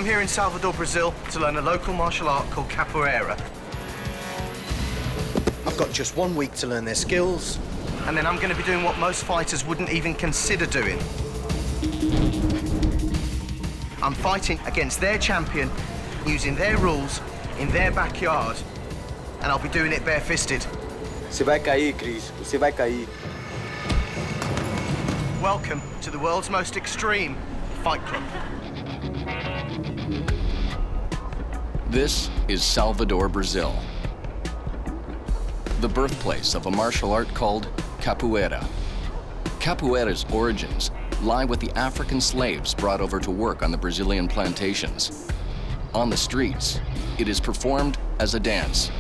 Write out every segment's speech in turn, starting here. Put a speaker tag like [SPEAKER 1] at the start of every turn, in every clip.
[SPEAKER 1] I'm here in Salvador, Brazil, to learn a local martial art called Capoeira. I've got just 1 week to learn their skills, and then I'm going to be doing what most fighters wouldn't even consider doing. I'm fighting against their champion, using their rules, in their backyard, and I'll be doing it bare-fisted.
[SPEAKER 2] Você vai cair, Chris. Você vai cair.
[SPEAKER 1] Welcome to the world's most extreme fight club.
[SPEAKER 3] This is Salvador, Brazil, the birthplace of a martial art called Capoeira. Capoeira's origins lie with the African slaves brought over to work on the Brazilian plantations. On the streets, it is performed as a dance.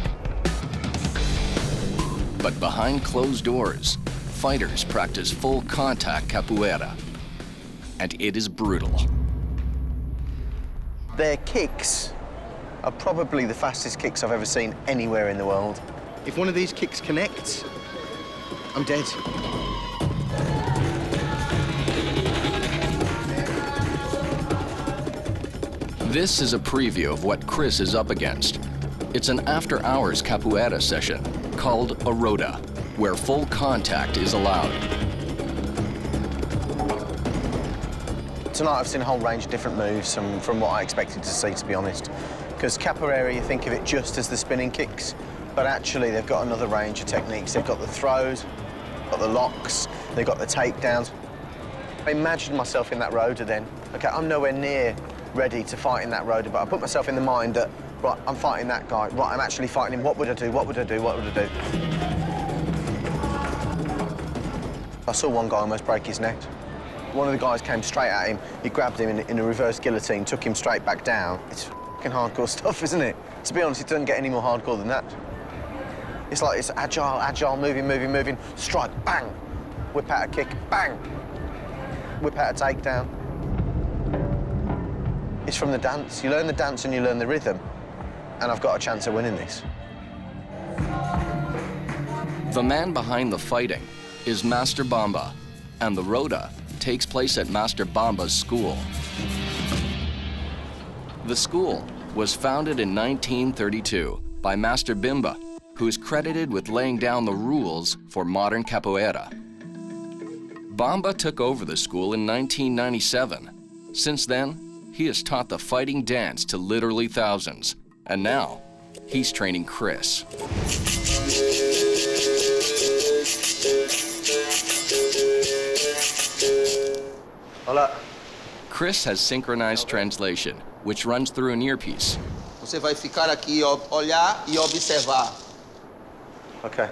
[SPEAKER 3] But behind closed doors, fighters practice full contact capoeira, and it is brutal.
[SPEAKER 1] Their kicks are probably the fastest kicks I've ever seen anywhere in the world. If one of these kicks connects, I'm dead.
[SPEAKER 3] This is a preview of what Chris is up against. It's an after-hours capoeira session called a Roda, where full contact is allowed.
[SPEAKER 1] Tonight I've seen a whole range of different moves from what I expected to see, to be honest. Because Capoeira, you think of it just as the spinning kicks, but actually they've got another range of techniques. They've got the throws, got the locks, they've got the takedowns. I imagined myself in that Roda then. Okay, I'm nowhere near ready to fight in that Roda, but I put myself in the mind that, right, I'm fighting that guy, right, I'm actually fighting him. What would I do, what would I do, what would I do? I saw one guy almost break his neck. One of the guys came straight at him, he grabbed him in a reverse guillotine, took him straight back down. It's fucking hardcore stuff, isn't it? To be honest, it doesn't get any more hardcore than that. It's like, it's agile, moving, strike, bang, whip out a kick, bang, whip out a takedown. It's from the dance. You learn the dance and you learn the rhythm, and I've got a chance of winning this.
[SPEAKER 3] The man behind the fighting is Master Bamba, and the Roda takes place at Master Bamba's school. The school was founded in 1932 by Master Bamba, who is credited with laying down the rules for modern capoeira. Bamba took over the school in 1997. Since then, he has taught the fighting dance to literally thousands, and now he's training Chris.
[SPEAKER 1] Hola.
[SPEAKER 3] Chris has synchronized translation, which runs through an earpiece.
[SPEAKER 4] Você vai ficar aqui, olhar e observar.
[SPEAKER 1] Okay.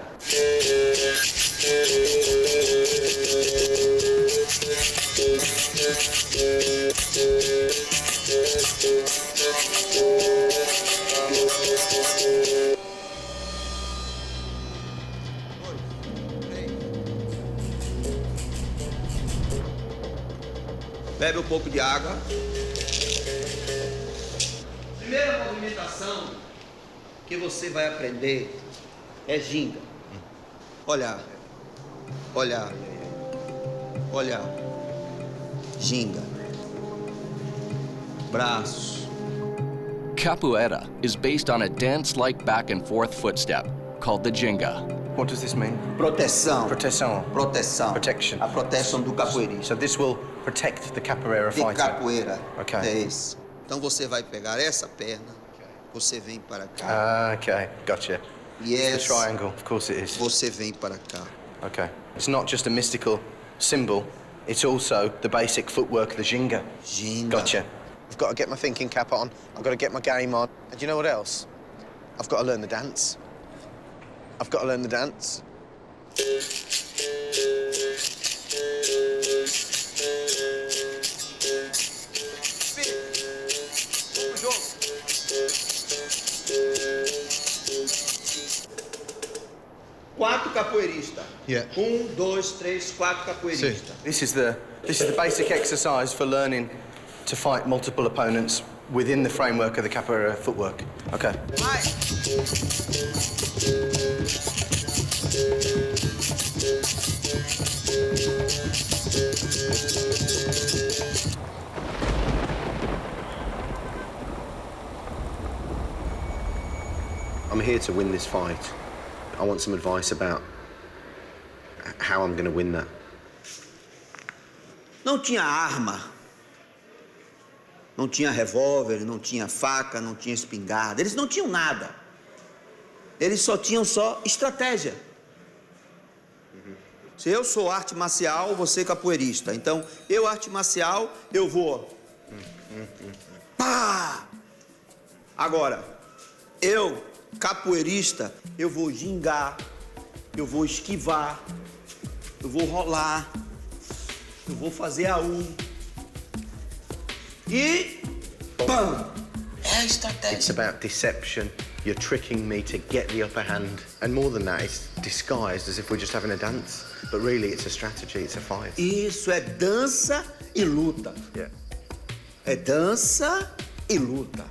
[SPEAKER 4] Bebe um pouco de água. Primeira movimentação que você vai aprender é ginga. Olhar, olhar, olhar. Ginga. Braços.
[SPEAKER 3] Capoeira is based on a dance-like back-and-forth footstep called the ginga.
[SPEAKER 1] What does this mean?
[SPEAKER 4] Proteção.
[SPEAKER 1] Proteção.
[SPEAKER 4] Proteção.
[SPEAKER 1] Protection.
[SPEAKER 4] A proteção do capoeirista.
[SPEAKER 1] So this will protect the capoeira
[SPEAKER 4] De
[SPEAKER 1] fighter.
[SPEAKER 4] capoeira.
[SPEAKER 1] Okay.
[SPEAKER 4] É esse. Então você vai pegar essa perna, você vem para cá.
[SPEAKER 1] Ah, okay, gotcha.
[SPEAKER 4] E
[SPEAKER 1] It's the
[SPEAKER 4] essa,
[SPEAKER 1] triangle, of course it is.
[SPEAKER 4] você vem para cá.
[SPEAKER 1] Okay. It's not just a mystical symbol, it's also the basic footwork, the ginga.
[SPEAKER 4] Ginga.
[SPEAKER 1] Gotcha. I've got to get my thinking cap on, I've got to get my game on. And you know what else? I've got to learn the dance. I've got to learn the dance.
[SPEAKER 4] Quatro capoeiristas.
[SPEAKER 1] Yeah.
[SPEAKER 4] 1, 2, 3, 4 capoeiristas.
[SPEAKER 1] This is the basic exercise for learning to fight multiple opponents within the framework of the capoeira footwork. Okay.
[SPEAKER 4] Vai.
[SPEAKER 1] I'm here to win this fight. I want some advice about how I'm going to win that.
[SPEAKER 4] Não tinha arma, não tinha revólver, não tinha faca, não tinha espingarda. Eles não tinham nada. Eles só tinham estratégia. Se eu sou arte marcial, você capoeirista. Então, eu arte marcial, eu vou. Pá! Agora, eu capoeirista, eu vou gingar, eu vou esquivar, eu vou rolar. Eu vou fazer a e... Pam! É a estratégia.
[SPEAKER 1] It's about deception. You're tricking me to get the upper hand. And more than that, it's disguised as if we're just having a dance. But really, it's a strategy, it's a fight.
[SPEAKER 4] Isso é dança e luta.
[SPEAKER 1] Yeah.
[SPEAKER 4] É dança e luta.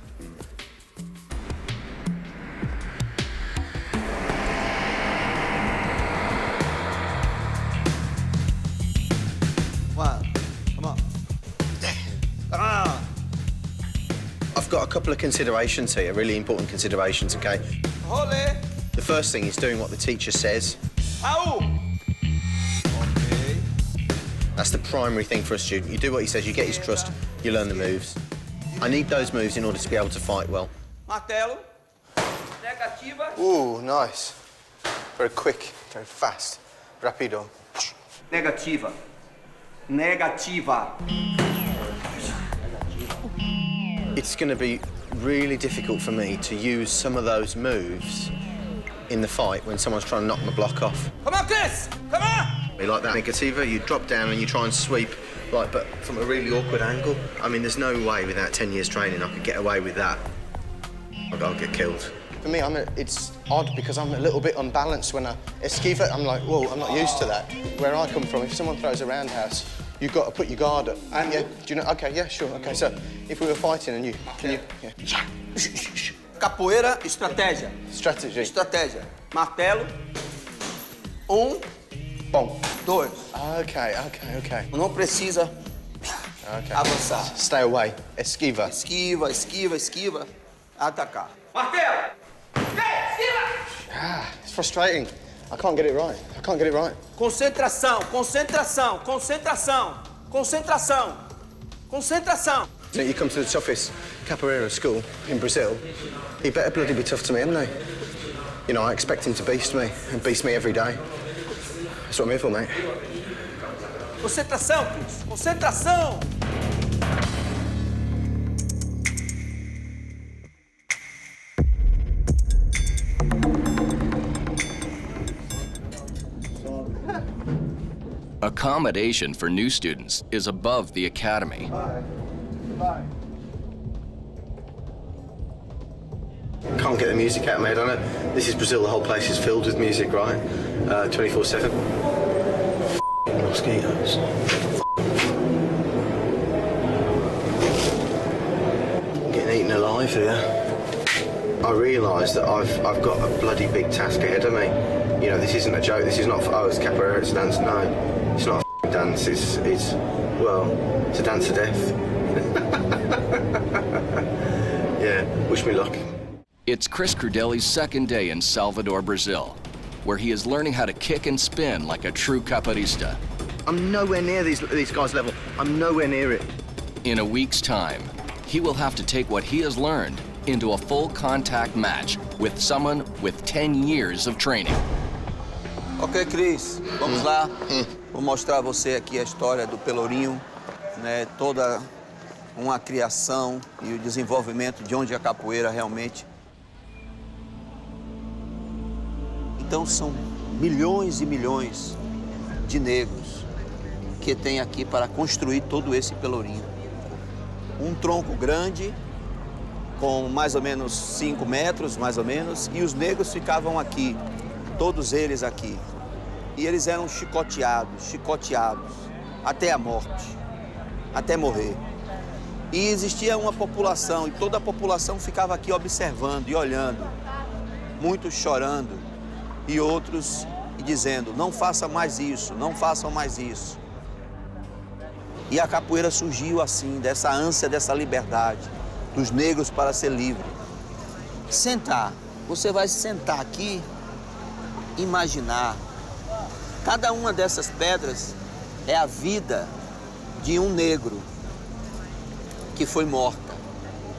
[SPEAKER 1] I've got a couple of considerations here, really important considerations, okay?
[SPEAKER 4] Rolê.
[SPEAKER 1] The first thing is doing what the teacher says.
[SPEAKER 4] Au! Ok.
[SPEAKER 1] That's the primary thing for a student. You do what he says, you get his trust, you learn the moves. I need those moves in order to be able to fight well.
[SPEAKER 4] Martelo. Negativa.
[SPEAKER 1] Ooh, nice. Very quick, very fast. Rapido.
[SPEAKER 4] Negativa. Negativa.
[SPEAKER 1] It's going to be really difficult for me to use some of those moves in the fight when someone's trying to knock my block off.
[SPEAKER 4] Come on, Chris! Come on!
[SPEAKER 1] Like that negativa, you drop down and you try and sweep, like, but from a really awkward angle. I mean, there's no way without 10 years training I could get away with that. I'll get killed. For me, it's odd because I'm a little bit unbalanced when I esquiva. I'm like, whoa, I'm not used to that. Where I come from, if someone throws a roundhouse, you've got to put your guard up. And yeah, do you know? Okay, yeah, sure. Okay, so if we were fighting and can you? Yeah.
[SPEAKER 4] Capoeira, estratégia.
[SPEAKER 1] Strategy.
[SPEAKER 4] Estratégia. Martelo.
[SPEAKER 1] Bom.
[SPEAKER 4] Dois.
[SPEAKER 1] Okay.
[SPEAKER 4] Não precisa avançar.
[SPEAKER 1] Stay away. Esquiva.
[SPEAKER 4] Esquiva, esquiva, esquiva. Atacar. Martelo!
[SPEAKER 1] Ah, it's frustrating. I can't get it right.
[SPEAKER 4] Concentração, concentração, concentração, concentração, concentração.
[SPEAKER 1] So you come to the toughest capoeira school in Brazil, he better bloody be tough to me, haven't he? You know, I expect him to beast me, and beast me every day. That's what I'm here for, mate.
[SPEAKER 4] Concentração, Chris. Concentração.
[SPEAKER 3] Accommodation for new students is above the academy.
[SPEAKER 1] Can't get the music out of me, I don't know. This is Brazil, the whole place is filled with music, right? 24/7. Mosquitoes. Getting eaten alive here. I realise that I've got a bloody big task ahead of me. You know, this isn't a joke, this is not, it's capoeira, it's a dance, no. It's not a dance, it's a dance to death. Yeah, wish me luck.
[SPEAKER 3] It's Chris Crudelli's second day in Salvador, Brazil, where he is learning how to kick and spin like a true capoeirista.
[SPEAKER 1] I'm nowhere near these guys' level. I'm nowhere near it.
[SPEAKER 3] In a week's time, he will have to take what he has learned into a full contact match with someone with 10 years of training.
[SPEAKER 4] Ok, Chris, vamos lá. Vou mostrar a você aqui a história do Pelourinho, né? Toda uma criação e o desenvolvimento de onde a capoeira realmente. Então são milhões e milhões de negros que tem aqui para construir todo esse Pelourinho. Um tronco grande, com mais ou menos 5 metros, mais ou menos, e os negros ficavam aqui, todos eles aqui. E eles eram chicoteados, até a morte, até morrer. E existia uma população, e toda a população ficava aqui observando e olhando, muitos chorando, e outros dizendo, não faça mais isso, não façam mais isso. E a capoeira surgiu assim, dessa ânsia, dessa liberdade, dos negros para ser livre. Sentar Você vai sentar aqui, imaginar. Cada uma dessas pedras é a vida de um negro que foi morta.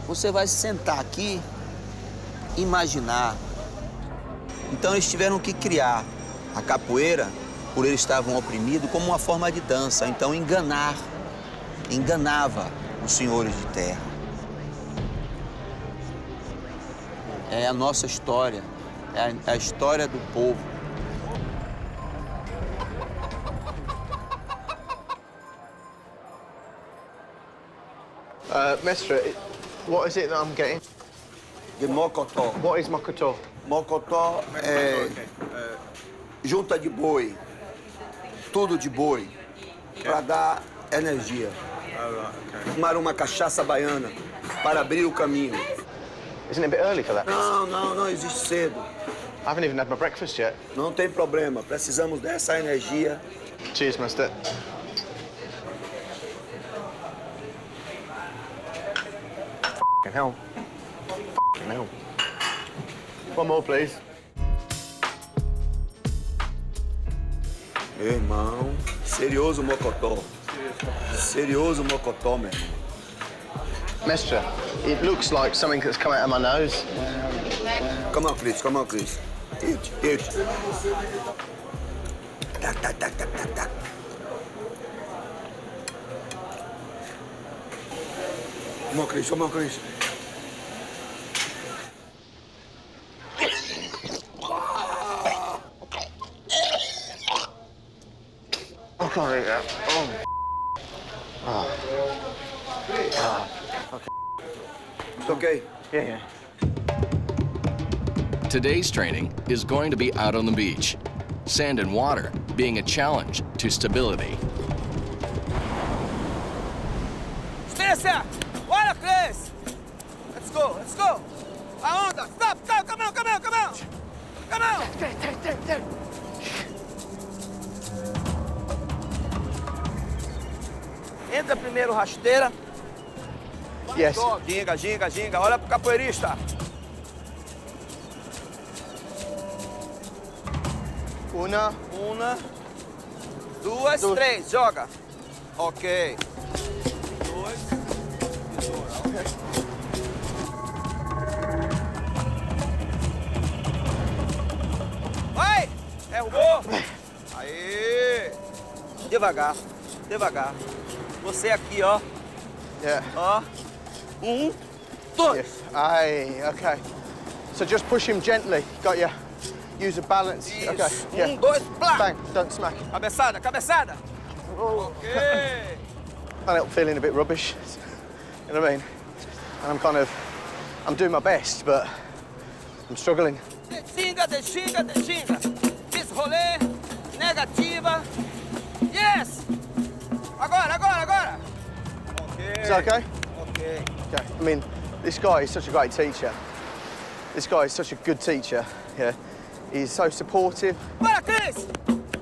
[SPEAKER 4] Você vai sentar aqui, imaginar. Então eles tiveram que criar a capoeira, por eles estavam oprimidos, como uma forma de dança. Então enganava os senhores de terra. É a nossa história, é a história do povo.
[SPEAKER 1] Mestre, what is it that I'm getting?
[SPEAKER 4] De mocotó.
[SPEAKER 1] What is mocotó?
[SPEAKER 4] Mocotó é junta de boi, tudo de boi, para dar energia. Tomar uma cachaça baiana para abrir o caminho.
[SPEAKER 1] Isn't it a bit early for that?
[SPEAKER 4] Não existe cedo.
[SPEAKER 1] I haven't even had my breakfast yet.
[SPEAKER 4] Não tem problema, precisamos dessa energia.
[SPEAKER 1] Cheers, Master. Fucking hell. Fucking hell. One more, please.
[SPEAKER 4] Meu irmão, serioso mocotó. Serioso mocotó, meu irmão.
[SPEAKER 1] Mestre, it looks like something that's come out of my nose.
[SPEAKER 4] Come on, Chris, come on, Chris. Eat. Tac. Come on, Chris.
[SPEAKER 1] I can't eat that.
[SPEAKER 4] It's okay.
[SPEAKER 1] Yeah.
[SPEAKER 3] Today's training is going to be out on the beach, sand and water being a challenge to stability.
[SPEAKER 2] Distância! Olha, Chris! Let's go! A onda! Stop! Come on! Entra primeiro rasteira.
[SPEAKER 1] Yes.
[SPEAKER 2] Ginga. Olha pro capoeirista.
[SPEAKER 1] Una.
[SPEAKER 2] 1, 2, 3. Joga. Ok. 2. Vai! Derrubou. Aí. Devagar. Você aqui, ó.
[SPEAKER 1] Yeah.
[SPEAKER 2] Ó. 1, 2.
[SPEAKER 1] Yes. Aye, okay. So just push him gently. Got you. Use a balance.
[SPEAKER 2] Isso.
[SPEAKER 1] Okay. Yeah.
[SPEAKER 2] 1, 2, plá.
[SPEAKER 1] Bang. Don't smack.
[SPEAKER 2] Cabeçada. Ok.
[SPEAKER 1] Can't help feeling a bit rubbish. You know what I mean? And I'm doing my best, but I'm struggling.
[SPEAKER 2] Desxinga. Desrolê. Negativa. Yes. Agora. Ok.
[SPEAKER 1] Is that okay?
[SPEAKER 2] Ok.
[SPEAKER 1] Okay. I mean, this guy is such a great teacher. This guy is such a good teacher. Yeah. He's so supportive.
[SPEAKER 2] Bora, Chris!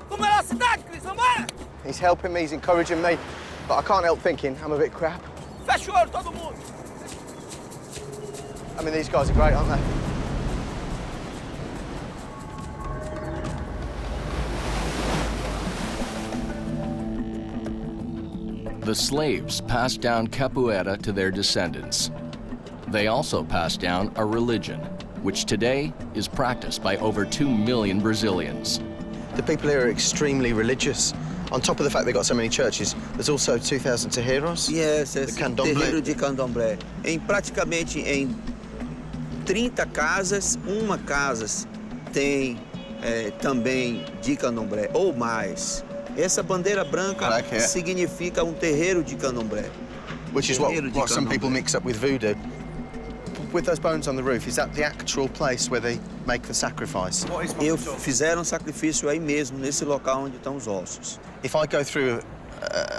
[SPEAKER 2] Com velocidade, Chris, vambora!
[SPEAKER 1] He's helping me, he's encouraging me, but I can't help thinking I'm a bit crap.
[SPEAKER 2] Fecha o olho, todo mundo!
[SPEAKER 1] I mean, these guys are great, aren't they?
[SPEAKER 3] The slaves passed down capoeira to their descendants. They also passed down a religion, which today is practiced by over 2 million Brazilians.
[SPEAKER 1] The people here are extremely religious. On top of the fact they've got so many churches, there's also 2,000 terreiros.
[SPEAKER 4] Yes,
[SPEAKER 1] candomblé.
[SPEAKER 4] terreiro de candomblé. Praticamente em 30 casas, uma casa tem também de candomblé, ou mais. Essa bandeira branca significa um terreiro de candomblé.
[SPEAKER 1] Which is what some people mix up with voodoo. With those bones on the roof, is that the actual place where they make the sacrifice?
[SPEAKER 4] Fizeram sacrifício aí mesmo, nesse local onde estão os ossos.
[SPEAKER 1] If I go through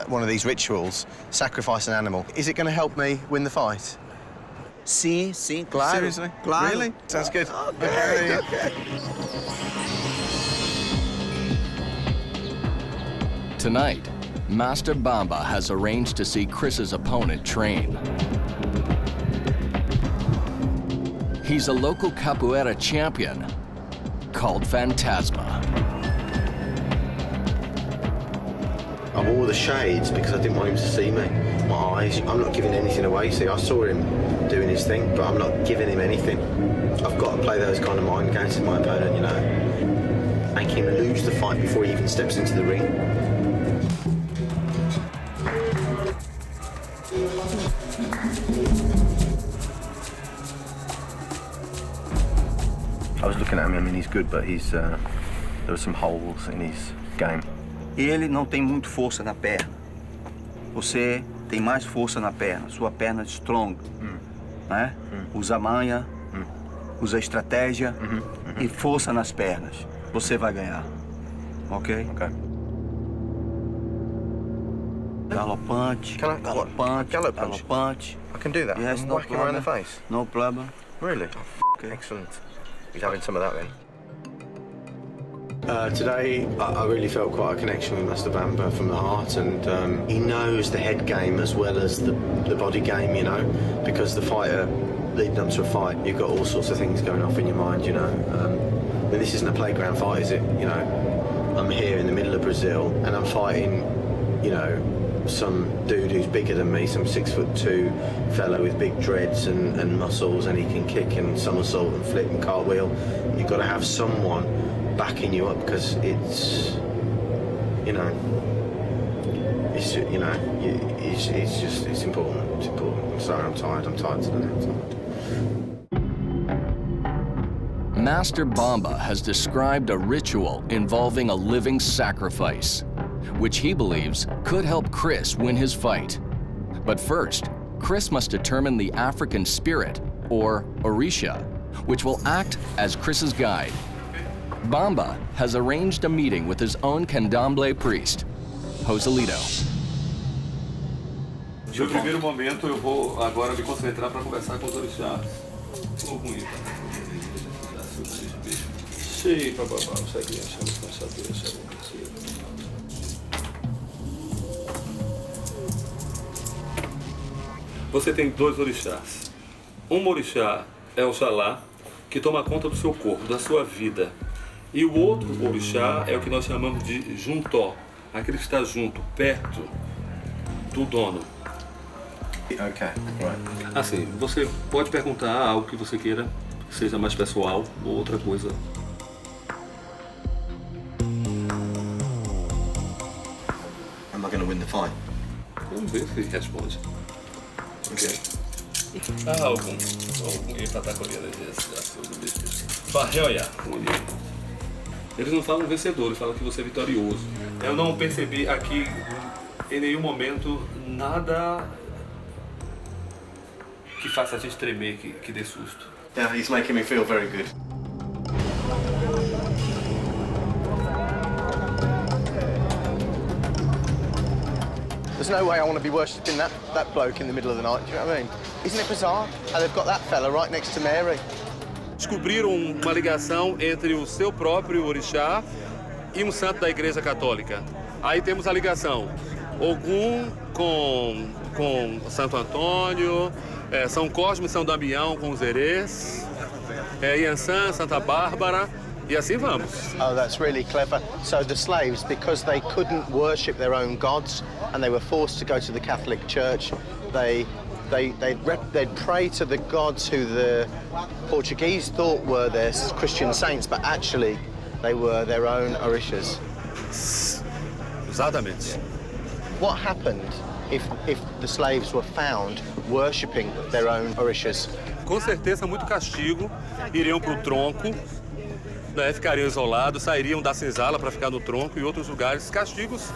[SPEAKER 1] one of these rituals, sacrifice an animal, is it going to help me win the fight?
[SPEAKER 4] Sim, claro.
[SPEAKER 1] Seriously?
[SPEAKER 4] Claro.
[SPEAKER 1] Really? Sounds good.
[SPEAKER 4] Okay.
[SPEAKER 3] Tonight, Master Bamba has arranged to see Chris's opponent train. He's a local capoeira champion called Fantasma.
[SPEAKER 1] I wore the shades because I didn't want him to see me. My eyes, I'm not giving anything away. See, I saw him doing his thing, but I'm not giving him anything. I've got to play those kind of mind games with my opponent, you know. Make him lose the fight before he even steps into the ring. I was looking at him, I mean, he's good, but there were some holes in his game.
[SPEAKER 5] Ele não tem muito força na perna. Você tem mais força na perna. Sua perna é strong, né? Usa manha, usa estratégia e força nas pernas. Você vai ganhar, ok?
[SPEAKER 1] Okay.
[SPEAKER 5] Galopante,
[SPEAKER 1] Can I-
[SPEAKER 5] galopante,
[SPEAKER 1] Gallop punch?
[SPEAKER 5] galopante.
[SPEAKER 1] I can do that.
[SPEAKER 5] Yes,
[SPEAKER 1] I'm
[SPEAKER 5] no
[SPEAKER 1] whacking around the
[SPEAKER 5] problem.
[SPEAKER 1] face.
[SPEAKER 5] No problem.
[SPEAKER 1] Really?
[SPEAKER 5] Okay.
[SPEAKER 1] Excellent. He's having some of that then. Today, I really felt quite a connection with Master Bamba from the heart, and he knows the head game as well as the body game, you know, because the fighter, leading up to a fight, you've got all sorts of things going off in your mind, you know. I mean, this isn't a playground fight, is it? You know, I'm here in the middle of Brazil, and I'm fighting, you know, some dude who's bigger than me, some 6'2" fellow with big dreads and muscles, and he can kick and somersault and flip and cartwheel. You've got to have someone backing you up because it's, you know, it's important. It's important. I'm sorry, I'm tired. I'm tired today. I'm tired.
[SPEAKER 3] Master Bamba has described a ritual involving a living sacrifice, which he believes could help Chris win his fight. But first, Chris must determine the African spirit, or Orisha, which will act as Chris's guide. Bamba has arranged a meeting with his own Candomblé priest, Joselito.
[SPEAKER 6] No primeiro momento, eu vou agora me concentrar para conversar com os orixás. Vou com ele. Sim, papapá, não sei quem é, chama com essa peça. Você tem dois orixás. Um orixá é o Xalá, que toma conta do seu corpo, da sua vida. E o outro orixá é o que nós chamamos de juntó, aquele que está junto, perto do dono.
[SPEAKER 1] Okay, right.
[SPEAKER 6] Assim, você pode perguntar algo que você queira, que seja mais pessoal ou outra coisa.
[SPEAKER 1] Am I going to win the fight?
[SPEAKER 6] Vamos ver se ele responde. Ok. Algum Eles não falam vencedor, eles falam que você é vitorioso. Eu não percebi aqui em nenhum momento nada que faça a gente tremer, que dê susto.
[SPEAKER 1] Yeah, he's making me feel very good. There's no way I want to be worshipping that bloke in the middle of the night, do you know what I mean? Isn't it bizarre how they've got that fella right next to Mary?
[SPEAKER 6] Descobriram uma ligação entre o seu próprio orixá e um santo da Igreja Católica. Aí temos a ligação Ogum com Santo Antônio, São Cosme e São Damião com os herês, Iansã, Santa Bárbara, e assim vamos.
[SPEAKER 1] Oh, that's really clever. So the slaves, because they couldn't worship their own gods and they were forced to go to the Catholic Church, they'd pray to the gods who the Portuguese thought were their Christian saints, but actually they were their own orishas.
[SPEAKER 6] Exatamente.
[SPEAKER 1] What happened if the slaves were found worshipping their own orishas?
[SPEAKER 6] Com certeza, muito castigo. Iriam para o tronco, né, ficariam isolados, sairiam da senzala para ficar no tronco e outros lugares. Castigos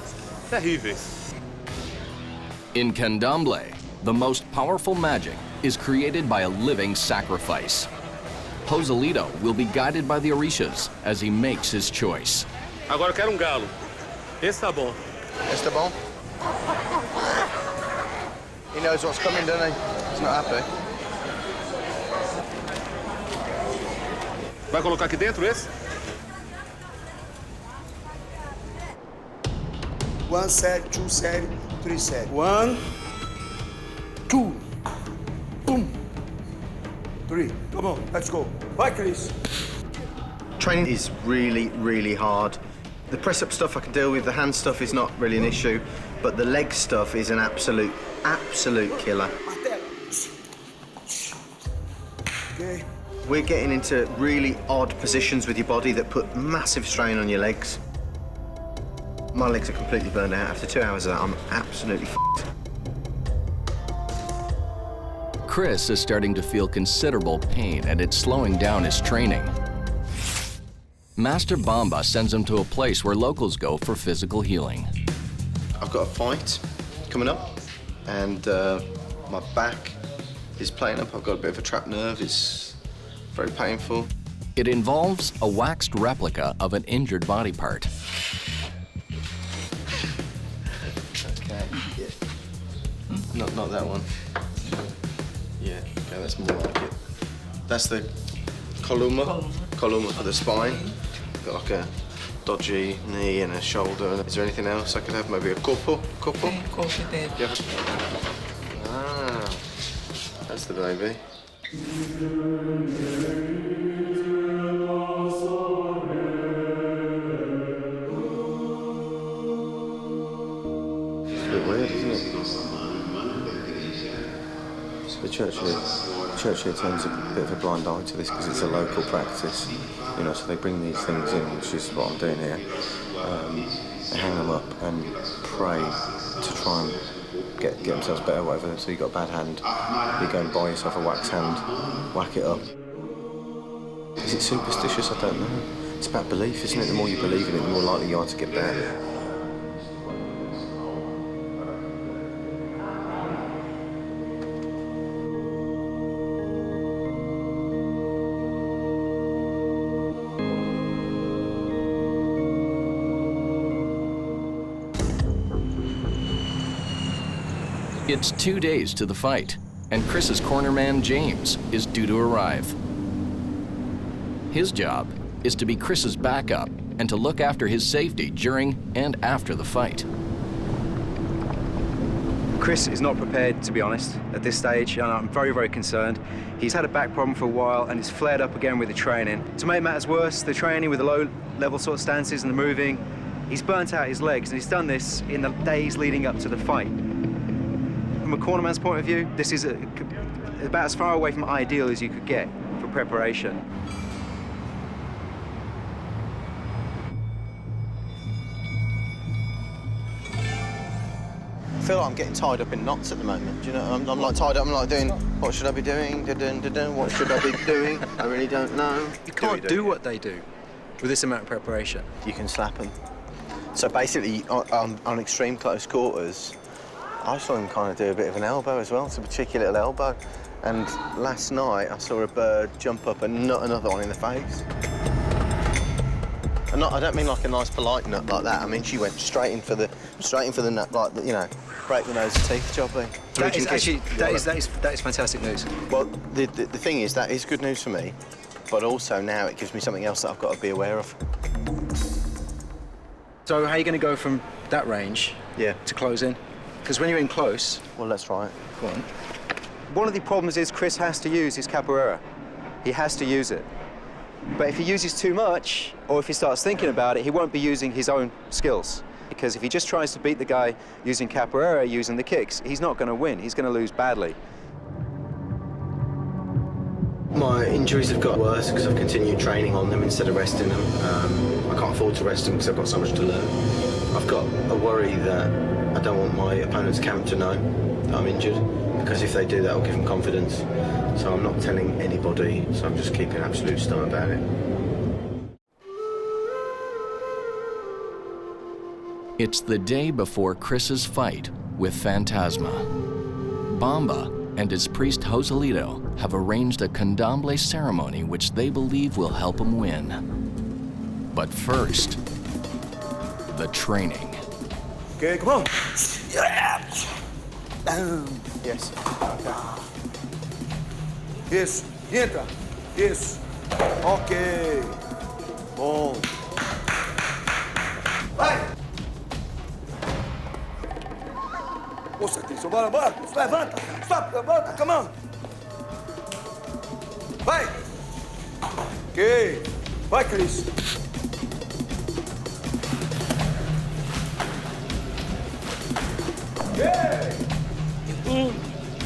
[SPEAKER 6] terríveis.
[SPEAKER 3] In Candomblé, the most powerful magic is created by a living sacrifice. Joselito will be guided by the Orishas as he makes his choice.
[SPEAKER 6] Agora eu quero um galo. Esse tá bom.
[SPEAKER 1] Mr. Bond? He knows what's coming, doesn't he? He's not happy.
[SPEAKER 6] Vai colocar aqui dentro esse?
[SPEAKER 7] 1 set, 2 set, 3 set.
[SPEAKER 5] 1, 2, boom.
[SPEAKER 7] three. Come on, let's go. Vai, Chris.
[SPEAKER 1] Training is really, really hard. The press-up stuff I can deal with, the hand stuff is not really an issue, but the leg stuff is an absolute killer.
[SPEAKER 7] Okay.
[SPEAKER 1] We're getting into really odd positions with your body that put massive strain on your legs. My legs are completely burned out. After 2 hours of that, I'm absolutely f***ed.
[SPEAKER 3] Chris is starting to feel considerable pain and it's slowing down his training. Master Bamba sends him to a place where locals go for physical healing.
[SPEAKER 1] I've got a fight coming up and my back is playing up. I've got a bit of a trapped nerve. It's very painful.
[SPEAKER 3] It involves a waxed replica of an injured body part.
[SPEAKER 1] Okay, yeah. Not that one. Yeah, okay, that's more like it. That's the columna for the spine. Got like a dodgy knee and a shoulder. Is there anything else I could have? Maybe a couple? Yeah. Ah, that's the baby. It's a bit weird, isn't it? So the church here turns a bit of a blind eye to this because it's a local practice, you know, so they bring these things in, which is what I'm doing here. They hang them up and pray to try and get themselves better, whatever. So you've got a bad hand, you go and buy yourself a wax hand, whack it up. Is it superstitious? I don't know. It's about belief, isn't it? The more you believe in it, the more likely you are to get better.
[SPEAKER 3] It's 2 days to the fight, and Chris's cornerman, James, is due to arrive. His job is to be Chris's backup and to look after his safety during and after the fight.
[SPEAKER 8] Chris is not prepared, to be honest, at this stage, and I'm very, very concerned. He's had a back problem for a while, and it's flared up again with the training. To make matters worse, the training with the low-level sort of stances and the moving, he's burnt out his legs, and he's done this in the days leading up to the fight. From a cornerman's point of view, this is about as far away from ideal as you could get for preparation.
[SPEAKER 1] I feel like I'm getting tied up in knots at the moment. Do you know? I'm like tied up. I'm like doing, what should I be doing? What should I be doing? I really don't know.
[SPEAKER 8] You can't do what they do with this amount of preparation.
[SPEAKER 1] You can slap them. So basically, on extreme close quarters, I saw him kind of do a bit of an elbow as well. It's a cheeky little elbow. And last night, I saw a bird jump up and nut another one in the face. And I don't mean like a nice polite nut like that. I mean she went straight in for the nut, like you know, break the nose and teeth job thing.
[SPEAKER 8] That is fantastic news.
[SPEAKER 1] Well, the thing is that is good news for me, but also now it gives me something else that I've got to be aware of.
[SPEAKER 8] So how are you going to go from that range to close in? Because when you're in close...
[SPEAKER 1] Well, let's try it.
[SPEAKER 8] Go on. One of the problems is Chris has to use his capoeira. He has to use it. But if he uses too much, or if he starts thinking about it, he won't be using his own skills. Because if he just tries to beat the guy using capoeira, using the kicks, he's not going to win. He's going to lose badly.
[SPEAKER 1] My injuries have got worse because I've continued training on them instead of resting them. I can't afford to rest them because I've got so much to learn. I've got a worry that I don't want my opponent's camp to know that I'm injured, because if they do, that will give them confidence. So I'm not telling anybody, so I'm just keeping absolute stum about it.
[SPEAKER 3] It's the day before Chris's fight with Phantasma. Bamba and his priest Joselito have arranged a candomblé ceremony which they believe will help him win. But first, the training.
[SPEAKER 7] Okay, come on.
[SPEAKER 1] Yes. Okay.
[SPEAKER 7] Isso, entra. Isso. Ok. Bom. Vai. Força, Cristian. Bora. Levanta. Stop, levanta. Come on. Vai! Ok. Vai, Chris.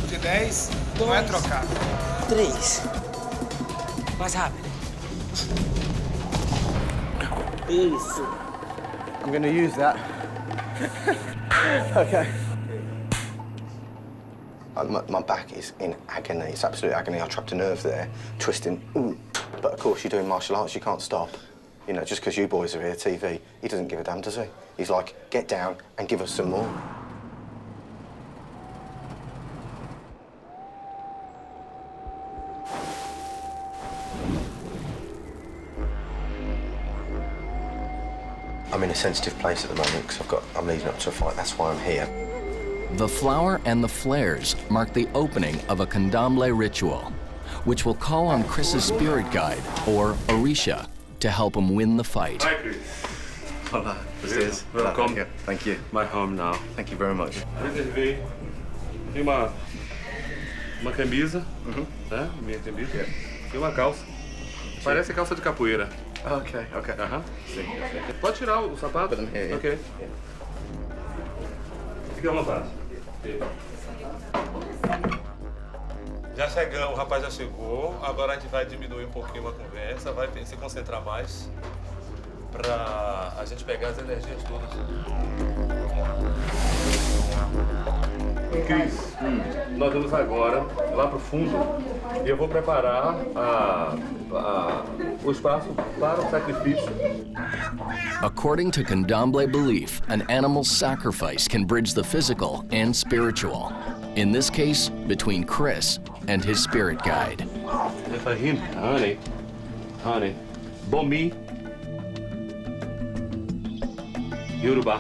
[SPEAKER 2] De 10, não é trocado.
[SPEAKER 9] 3. Mais rápido. Isso.
[SPEAKER 1] I'm going to use that. Okay. My back is in agony. It's absolute agony. I trapped a nerve there, twisting. Ooh. But of course, you're doing martial arts. You can't stop. You know, just because you boys are here, TV, he doesn't give a damn, does he? He's like, get down and give us some more. I'm in a sensitive place at the moment because I'm leading up to a fight. That's why I'm here.
[SPEAKER 3] The flower and the flares mark the opening of a candomblé ritual, which will call on Chris's spirit guide, or Orisha, to help him win the fight.
[SPEAKER 6] Hi, Chris.
[SPEAKER 1] Hola,
[SPEAKER 6] Welcome.
[SPEAKER 1] Thank you.
[SPEAKER 6] My home now.
[SPEAKER 1] Thank you very much.
[SPEAKER 6] Reservei. Tem uma camisa, né? Minha camisa. E uma calça. Parece calça de capoeira.
[SPEAKER 1] Okay.
[SPEAKER 6] Aham. Pode tirar o sapato? Ok. Fica à vontade.
[SPEAKER 10] Já chegamos, o rapaz já chegou. Agora a gente vai diminuir um pouquinho a conversa, vai se concentrar mais para a gente pegar as energias todas.
[SPEAKER 6] Cris, nós vamos agora lá pro fundo e eu vou preparar o espaço para o sacrifício.
[SPEAKER 3] According to candomblé belief, an animal's sacrifice can bridge the physical and spiritual. In this case, between Chris and his spirit guide.
[SPEAKER 6] If I him, honey, Bomi, Yoruba.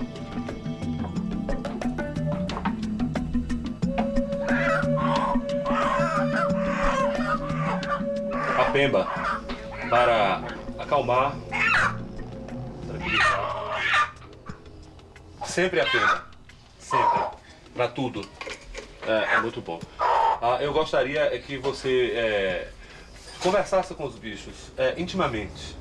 [SPEAKER 6] A Pemba, para acalmar, tranquilizar. Sempre a Pemba, sempre, para tudo. É muito bom. Eu gostaria que você conversasse com os bichos intimamente.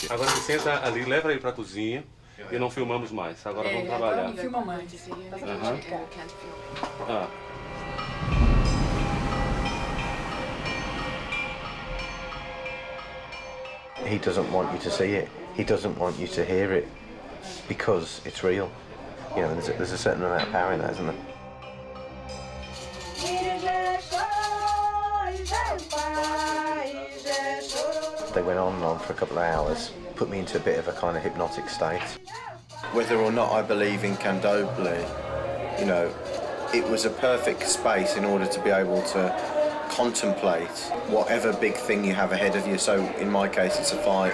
[SPEAKER 6] Agora você senta ali, leva ele para a cozinha e não filmamos mais. Agora vamos trabalhar.
[SPEAKER 11] Filma mais.
[SPEAKER 1] He doesn't want you to see it. He doesn't want you to hear it because it's real. You know, there's a certain amount of power in that, isn't there? They went on and on for a couple of hours, put me into a bit of a kind of hypnotic state. Whether or not I believe in candomblé, you know, it was a perfect space in order to be able to contemplate whatever big thing you have ahead of you. So in my case, it's a fight.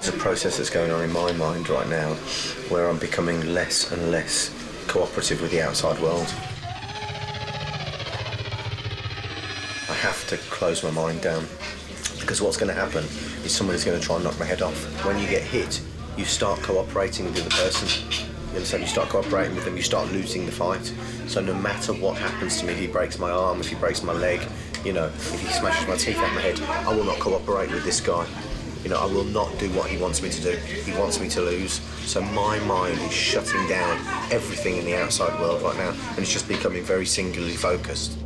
[SPEAKER 1] There's a process that's going on in my mind right now where I'm becoming less and less cooperative with the outside world. I have to close my mind down because what's going to happen is somebody's going to try and knock my head off. When you get hit, you start cooperating with the other person. You understand? You start cooperating with them, you start losing the fight. So no matter what happens to me, if he breaks my arm, if he breaks my leg, you know, if he smashes my teeth out my head, I will not cooperate with this guy. You know, I will not do what he wants me to do. He wants me to lose. So my mind is shutting down everything in the outside world right now, and it's just becoming very singularly focused.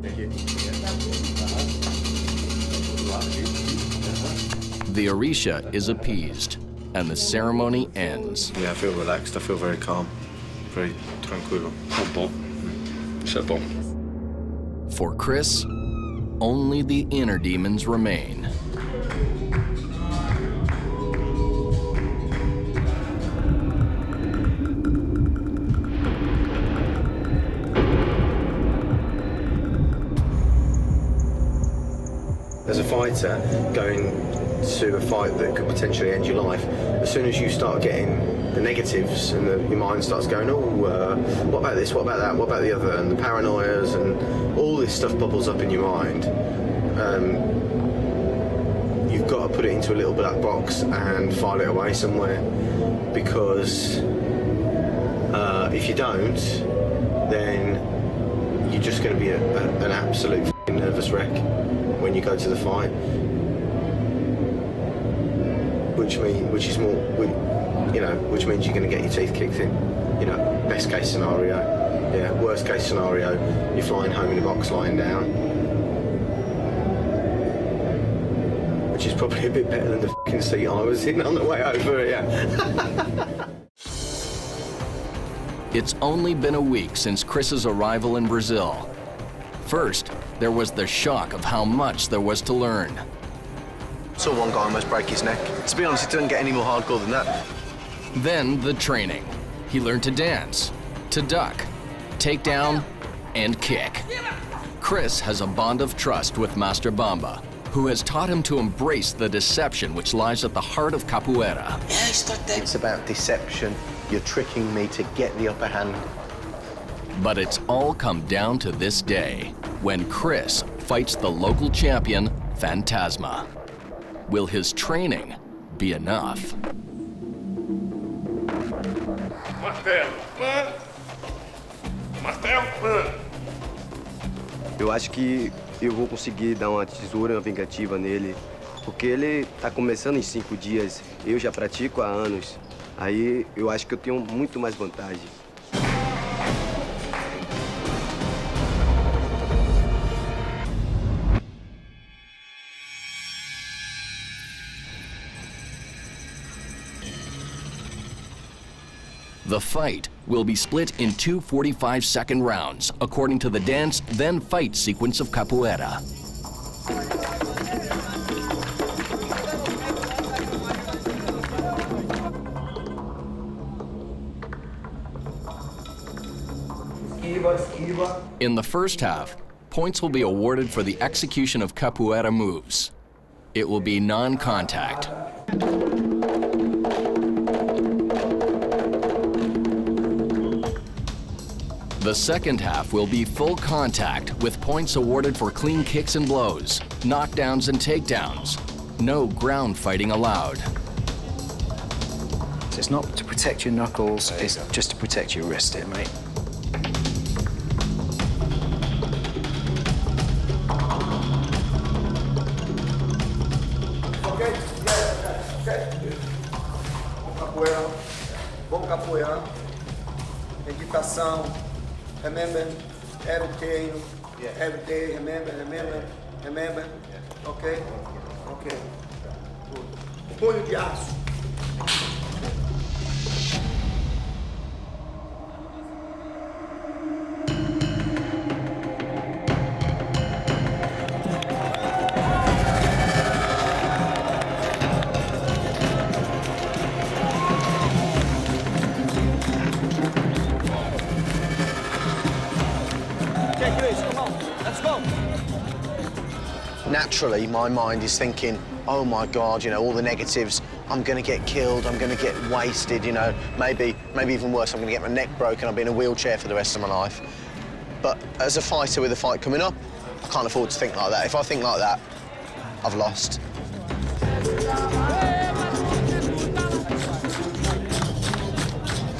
[SPEAKER 3] The Orisha is appeased, and the ceremony ends.
[SPEAKER 1] Yeah, I feel relaxed. I feel very calm, very tranquilo.
[SPEAKER 6] Isso é bom.
[SPEAKER 3] For Chris, only the inner demons remain.
[SPEAKER 8] As a fighter, going to a fight that could potentially end your life, as soon as you start getting the negatives and your mind starts going, what about this, what about that, what about the other, and the paranoias and all this stuff bubbles up in your mind, you've got to put it into a little black box and file it away somewhere, because if you don't, then you're just going to be an absolute f***ing nervous wreck when you go to the fight, which means you're going to get your teeth kicked in. You know, best case scenario. Yeah, worst case scenario, you're flying home in a box lying down, which is probably a bit better than the f***ing seat I was in on the way over here.
[SPEAKER 3] It's only been a week since Chris's arrival in Brazil. First, there was the shock of how much there was to learn.
[SPEAKER 1] Saw one guy almost break his neck. To be honest, it doesn't get any more hardcore than that.
[SPEAKER 3] Then the training. He learned to dance, to duck, take down, and kick. Chris has a bond of trust with Master Bamba, who has taught him to embrace the deception which lies at the heart of capoeira.
[SPEAKER 1] It's about deception. You're tricking me to get the upper hand.
[SPEAKER 3] But it's all come down to this day, when Chris fights the local champion, Fantasma. Will his training be enough?
[SPEAKER 6] Martelo, pan. Martelo, pan.
[SPEAKER 8] Eu acho que eu vou conseguir dar uma tesoura, uma vingativa nele, porque ele tá começando em 5 dias, eu já pratico há anos. Aí eu acho que eu tenho muito mais vantagem.
[SPEAKER 3] The fight will be split in 2 45-second rounds, according to the dance, then fight sequence of capoeira. In the first half, points will be awarded for the execution of capoeira moves. It will be non-contact. The second half will be full contact, with points awarded for clean kicks and blows, knockdowns and takedowns. No ground fighting allowed.
[SPEAKER 11] It's not to protect your knuckles, it's just to protect your wrist here, mate.
[SPEAKER 7] Bom capoeira, meditação, remember, every day, remember, ok? Ok. Punho de aço.
[SPEAKER 1] Naturally, my mind is thinking, oh my God, you know, all the negatives, I'm gonna get killed, I'm gonna get wasted, you know, maybe even worse, I'm gonna get my neck broken, I'll be in a wheelchair for the rest of my life. But as a fighter with a fight coming up, I can't afford to think like that. If I think like that, I've lost.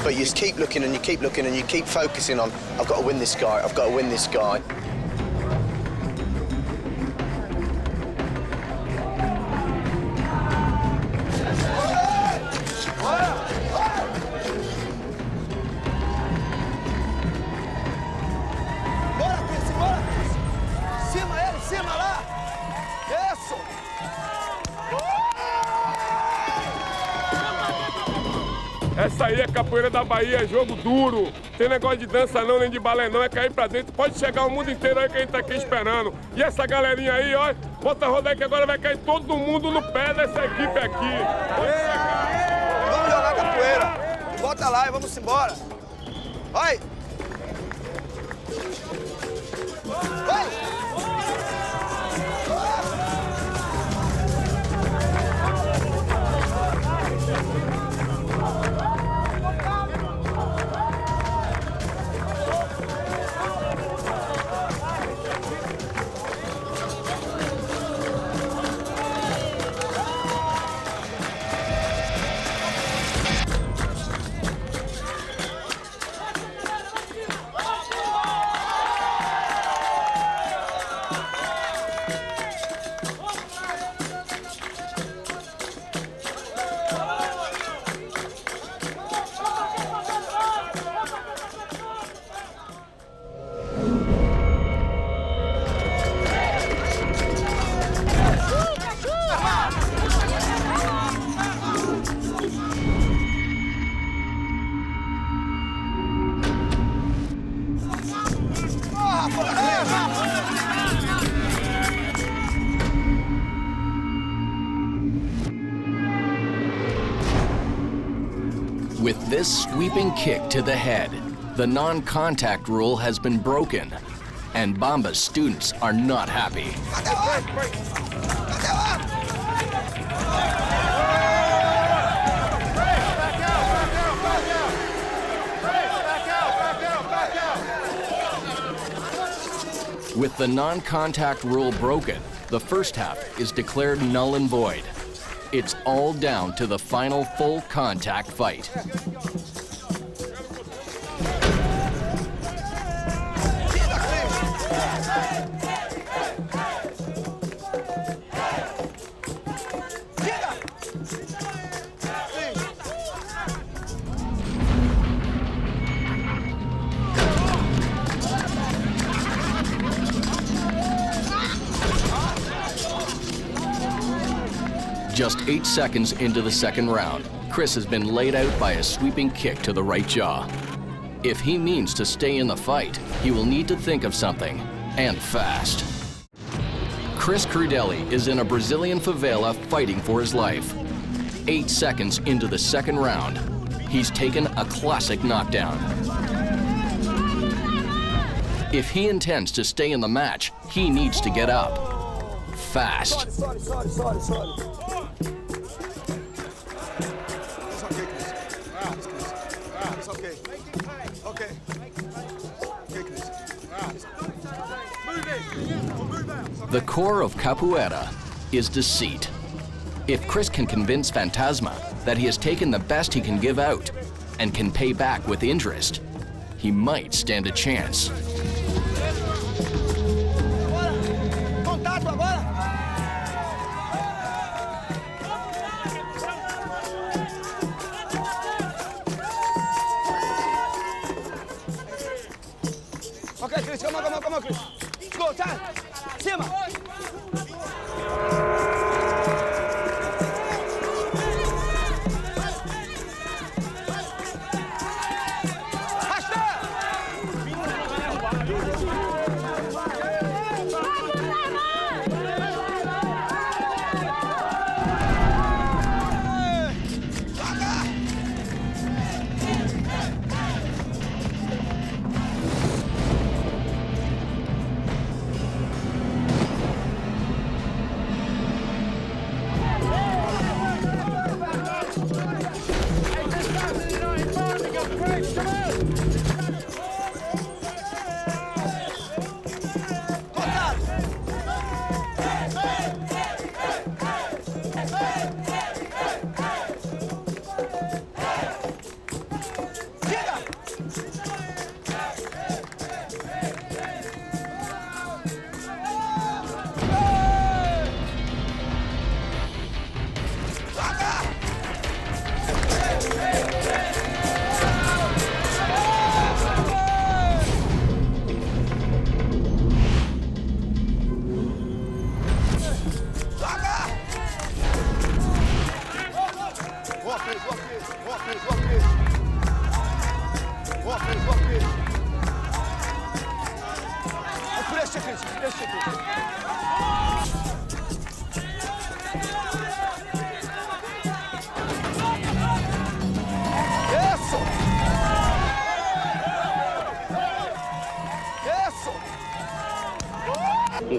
[SPEAKER 1] But you just keep looking and you keep looking and you keep focusing on, I've got to win this guy, I've got to win this guy.
[SPEAKER 6] Essa aí é capoeira da Bahia, é jogo duro. Tem negócio de dança não, nem de balé não, é cair pra dentro. Pode chegar o mundo inteiro aí que a gente tá aqui esperando. E essa galerinha aí, ó, bota a roda aí que agora vai cair todo mundo no pé dessa equipe aqui.
[SPEAKER 7] Vamos jogar capoeira. Bota lá e vamos embora. Vai! Vai!
[SPEAKER 3] With this sweeping kick to the head, the non-contact rule has been broken, and Bamba's students are not happy. With the non-contact rule broken, the first half is declared null and void. It's all down to the final full contact fight. Just 8 seconds into the second round, Chris has been laid out by a sweeping kick to the right jaw. If he means to stay in the fight, he will need to think of something, and fast. Chris Crudelli is in a Brazilian favela fighting for his life. 8 seconds into the second round, he's taken a classic knockdown. If he intends to stay in the match, he needs to get up. Fast. The core of Capoeira is deceit. If Chris can convince Fantasma that he has taken the best he can give out and can pay back with interest, he might stand a chance.
[SPEAKER 7] Okay, Chris, come on, Chris. Let's go, time. Cima.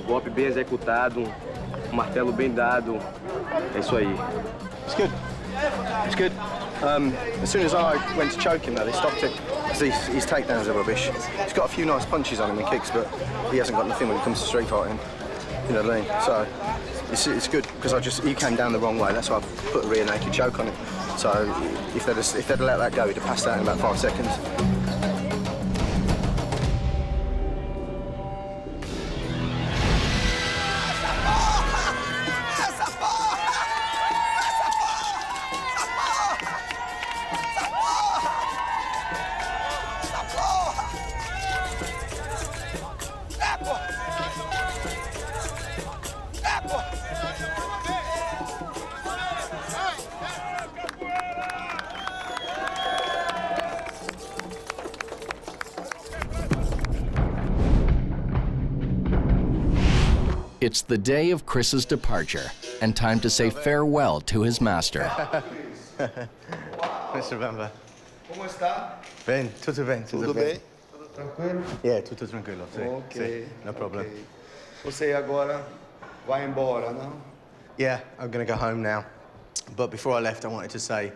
[SPEAKER 12] Golpe bem executado, martelo bem dado. É isso aí.
[SPEAKER 8] It's good. It's good. As soon as I went to choke him, though, they stopped it. His takedowns are rubbish. He's got a few nice punches on him and kicks, but he hasn't got nothing when it comes to street fighting. You know what I mean? So it's good because he came down the wrong way. That's why I put a rear naked choke on him. So if they'd let that go, he'd have passed out in about 5 seconds.
[SPEAKER 3] It's the day of Chris's departure and time to say farewell to his master.
[SPEAKER 1] Mr. Bamba.
[SPEAKER 7] Como está?
[SPEAKER 1] Bem, tudo bem,
[SPEAKER 7] Tudo bem? Tranquilo?
[SPEAKER 1] Yeah, tudo tranquilo. Sim,
[SPEAKER 7] Ok.
[SPEAKER 1] sim, no problem.
[SPEAKER 7] ok. Você agora vai embora, não?
[SPEAKER 1] Yeah, I'm going to go home now. But before I left, I wanted to say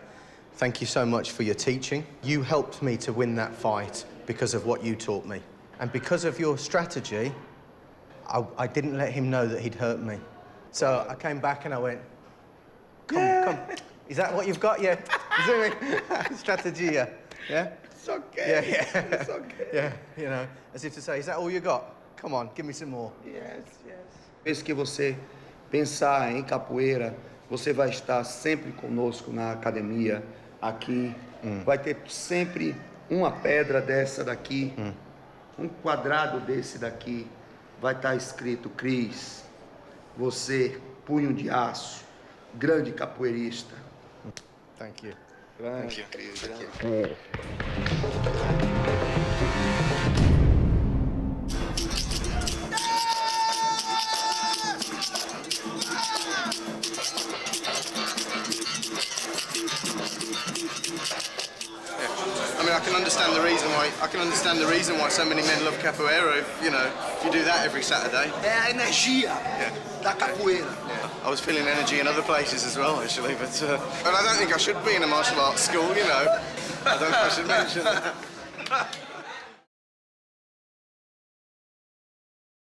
[SPEAKER 1] thank you so much for your teaching. You helped me to win that fight because of what you taught me. And because of your strategy, I didn't let him know that he'd hurt me. So I came back and I went, come. Is that what you've got? Yeah. Strategy, yeah. Yeah?
[SPEAKER 7] It's okay.
[SPEAKER 1] Yeah.
[SPEAKER 7] It's okay.
[SPEAKER 1] Yeah, you know, as if to say, is that all you got? Come on, give me some more.
[SPEAKER 7] Yes, yes. Vez que você pensar em capoeira, você vai estar sempre conosco na academia, aqui. Vai ter sempre uma pedra dessa daqui, um quadrado desse daqui. Vai estar escrito, Chris, você, punho de aço, grande capoeirista.
[SPEAKER 1] Thank you.
[SPEAKER 7] Grande, Chris,
[SPEAKER 1] I mean, I can understand the reason why so many men love capoeira. If you do that every Saturday.
[SPEAKER 7] É a energia da capoeira.
[SPEAKER 1] I was feeling energy in other places as well, actually, but I don't think I should be in a martial arts school. I don't know if I should mention that.